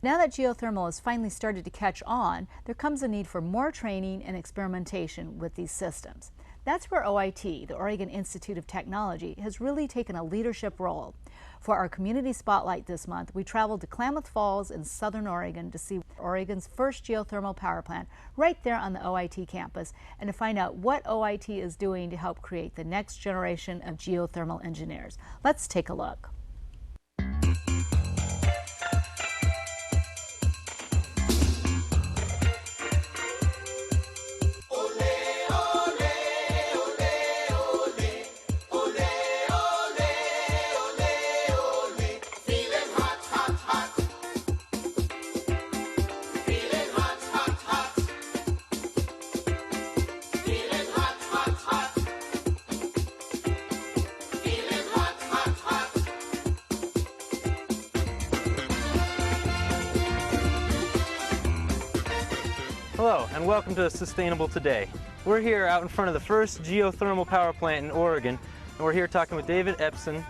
Now that geothermal has finally started to catch on, there comes a need for more training and experimentation with these systems. That's where OIT, the Oregon Institute of Technology, has really taken a leadership role. For our community spotlight this month, we traveled to Klamath Falls in southern Oregon to see Oregon's first geothermal power plant right there on the OIT campus and to find out what OIT is doing to help create the next generation of geothermal engineers. Let's take a look. Hello and welcome to Sustainable Today. We're here out in front of the first geothermal power plant in Oregon, and we're here talking with David Epson,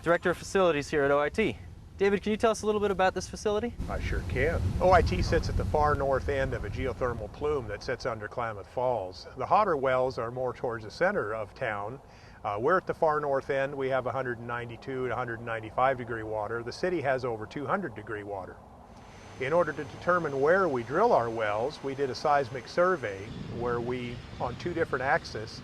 Director of Facilities here at OIT. David, can you tell us a little bit about this facility? I sure can. OIT sits at the far north end of a geothermal plume that sits under Klamath Falls. The hotter wells are more towards the center of town. We're at the far north end. We have 192 to 195 degree water. The city has over 200 degree water. In order to determine where we drill our wells, we did a seismic survey where we, on two different axes,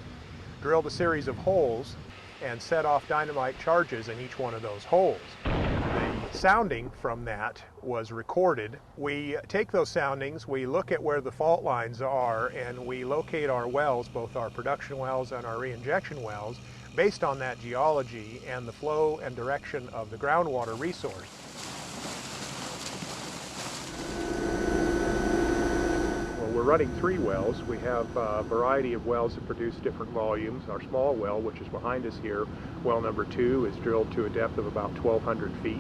drilled a series of holes and set off dynamite charges in each one of those holes. The sounding from that was recorded. We take those soundings, we look at where the fault lines are, and we locate our wells, both our production wells and our reinjection wells, based on that geology and the flow and direction of the groundwater resource. We're running 3 wells. We have a variety of wells that produce different volumes. Our small well, which is behind us here, well number 2, is drilled to a depth of about 1,200 feet.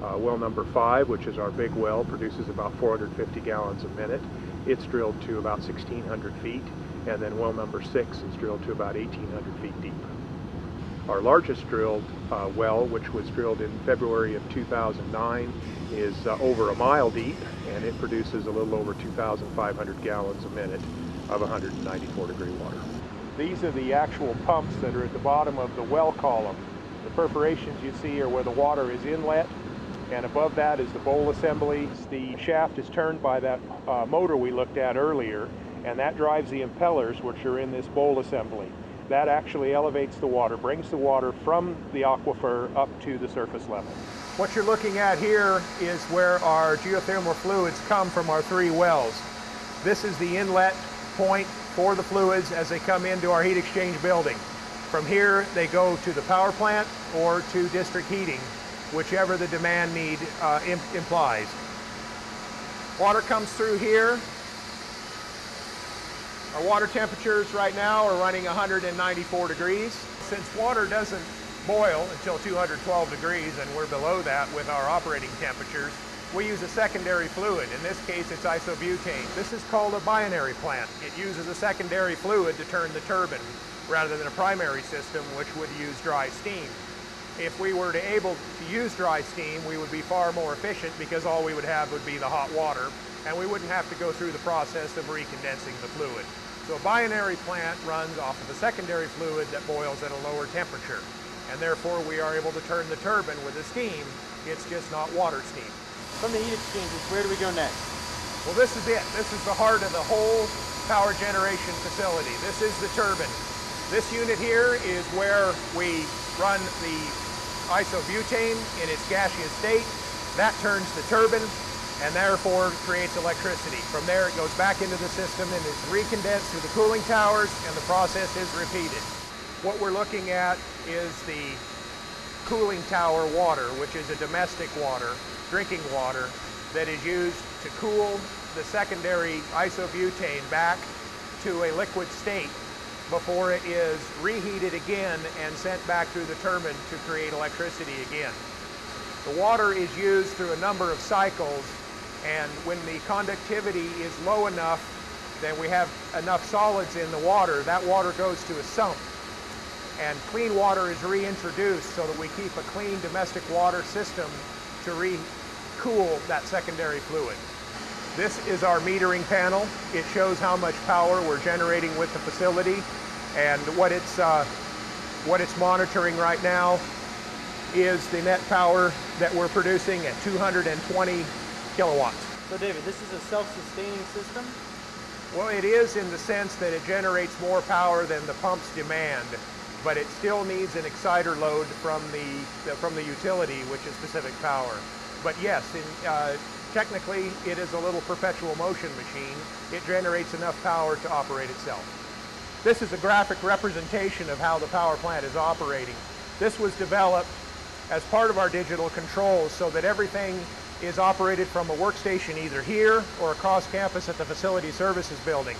Well number 5, which is our big well, produces about 450 gallons a minute. It's drilled to about 1,600 feet. And then well number 6 is drilled to about 1,800 feet deep. Our largest drilled well, which was drilled in February of 2009, is over a mile deep, and it produces a little over 2,500 gallons a minute of 194 degree water. These are the actual pumps that are at the bottom of the well column. The perforations you see are where the water is inlet, and above that is the bowl assembly. The shaft is turned by that motor we looked at earlier, and that drives the impellers, which are in this bowl assembly. That actually elevates the water, brings the water from the aquifer up to the surface level. What you're looking at here is where our geothermal fluids come from our 3 wells. This is the inlet point for the fluids as they come into our heat exchange building. From here, they go to the power plant or to district heating, whichever the demand need implies. Water comes through here. Our water temperatures right now are running 194 degrees. Since water doesn't boil until 212 degrees, and we're below that with our operating temperatures, we use a secondary fluid. In this case, it's isobutane. This is called a binary plant. It uses a secondary fluid to turn the turbine, rather than a primary system, which would use dry steam. If we were able to use dry steam, we would be far more efficient because all we would have would be the hot water, and we wouldn't have to go through the process of recondensing the fluid. So a binary plant runs off of a secondary fluid that boils at a lower temperature, and therefore we are able to turn the turbine with the steam. It's just not water steam. From the heat exchangers, where do we go next? Well, this is it. This is the heart of the whole power generation facility. This is the turbine. This unit here is where we run the isobutane in its gaseous state. That turns the turbine and therefore creates electricity. From there it goes back into the system and is recondensed through the cooling towers, and the process is repeated. What we're looking at is the cooling tower water, which is a domestic water, drinking water, that is used to cool the secondary isobutane back to a liquid state before it is reheated again and sent back through the turbine to create electricity again. The water is used through a number of cycles, and when the conductivity is low enough, then we have enough solids in the water, that water goes to a sump. And clean water is reintroduced so that we keep a clean domestic water system to cool that secondary fluid. This is our metering panel. It shows how much power we're generating with the facility, and what it's monitoring right now is the net power that we're producing at 220 kilowatts. So David, this is a self-sustaining system? Well, it is in the sense that it generates more power than the pumps demand, but it still needs an exciter load from the utility, which is Pacific Power. But yes, technically it is a little perpetual motion machine. It generates enough power to operate itself. This is a graphic representation of how the power plant is operating. This was developed as part of our digital controls so that everything is operated from a workstation either here or across campus at the Facility Services Building.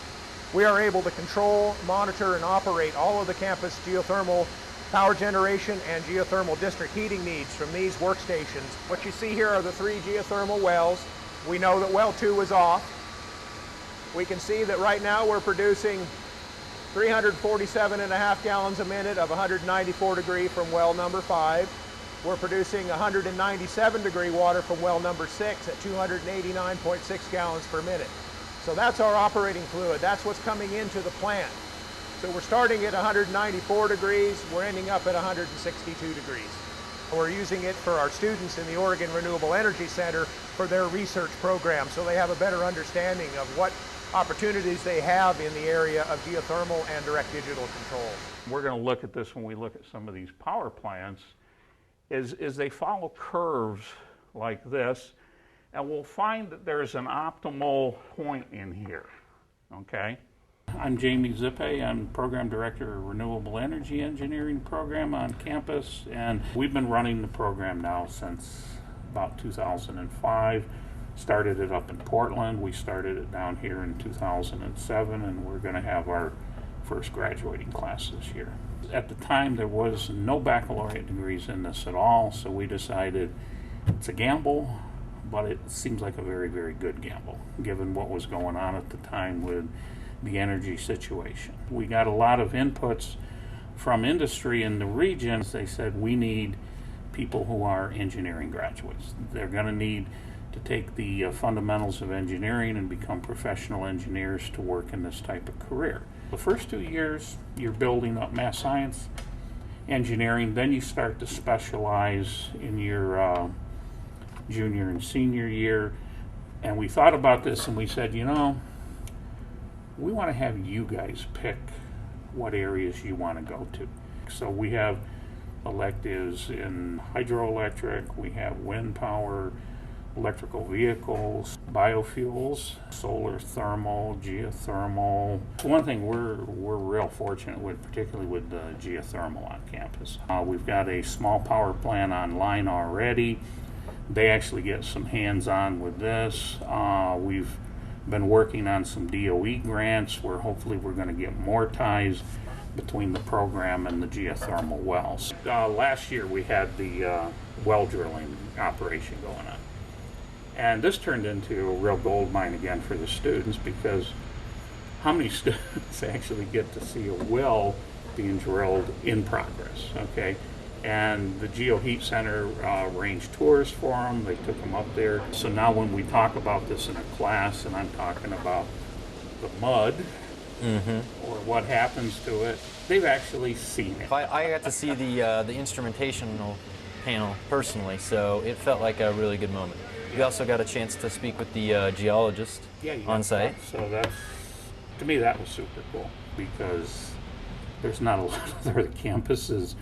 We are able to control, monitor, and operate all of the campus geothermal power generation and geothermal district heating needs from these workstations. What you see here are the 3 geothermal wells. We know that well 2 is off. We can see that right now we're producing 347.5 gallons a minute of 194 degree from well number 5. We're producing 197 degree water from well number 6 at 289.6 gallons per minute. So that's our operating fluid. That's what's coming into the plant. So we're starting at 194 degrees. We're ending up at 162 degrees. We're using it for our students in the Oregon Renewable Energy Center for their research program, so they have a better understanding of what opportunities they have in the area of geothermal and direct digital control. We're going to look at this when we look at some of these power plants, is they follow curves like this, and we'll find that there's an optimal point in here, okay? I'm Jamie Zippe. I'm Program Director of Renewable Energy Engineering Program on campus, and we've been running the program now since about 2005. Started it up in Portland. We started it down here in 2007, and we're going to have our first graduating class this year. At the time, there was no baccalaureate degrees in this at all, so we decided it's a gamble, but it seems like a very, very good gamble, given what was going on at the time with the energy situation. We got a lot of inputs from industry in the region. They said we need people who are engineering graduates. They're going to need to take the fundamentals of engineering and become professional engineers to work in this type of career. The first 2 years, you're building up math science, engineering, then you start to specialize in your junior and senior year. And we thought about this and we said, you know, we want to have you guys pick what areas you want to go to. So we have electives in hydroelectric, we have wind power, electrical vehicles, biofuels, solar thermal, geothermal. One thing we're real fortunate with, particularly with the geothermal on campus. We've got a small power plant online already. They actually get some hands-on with this. We've been working on some DOE grants where hopefully we're going to get more ties between the program and the geothermal wells. Last year we had the well drilling operation going on. And this turned into a real gold mine again for the students, because how many students actually get to see a well being drilled in progress, okay? And the Geo Heat Center arranged tours for them. They took them up there. So now when we talk about this in a class, and I'm talking about the mud, or what happens to it, they've actually seen it. I got to see the instrumentational panel personally, so it felt like a really good moment. We also got a chance to speak with the geologist on site. So that's, to me, that was super cool, because there's not a lot of other campuses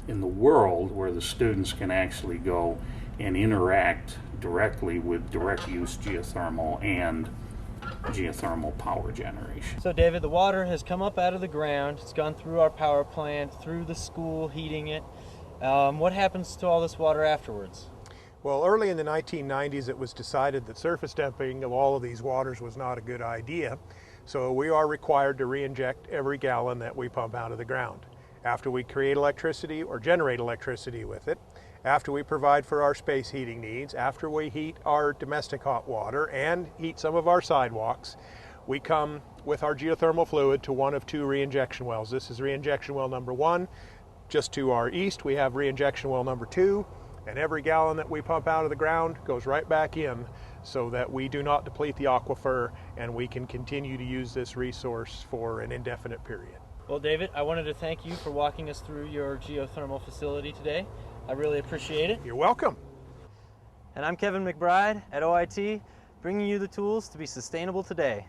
in the world where the students can actually go and interact directly with direct use geothermal and geothermal power generation. So David, the water has come up out of the ground. It's gone through our power plant, through the school, heating it. What happens to all this water afterwards? Well, early in the 1990s, it was decided that surface dumping of all of these waters was not a good idea. So we are required to re-inject every gallon that we pump out of the ground. After we create electricity or generate electricity with it, after we provide for our space heating needs, after we heat our domestic hot water and heat some of our sidewalks, we come with our geothermal fluid to one of 2 re-injection wells. This is re-injection well number 1. Just to our east, we have re-injection well number 2. And every gallon that we pump out of the ground goes right back in so that we do not deplete the aquifer and we can continue to use this resource for an indefinite period. Well, David, I wanted to thank you for walking us through your geothermal facility today. I really appreciate it. You're welcome. And I'm Kevin McBride at OIT, bringing you the tools to be sustainable today.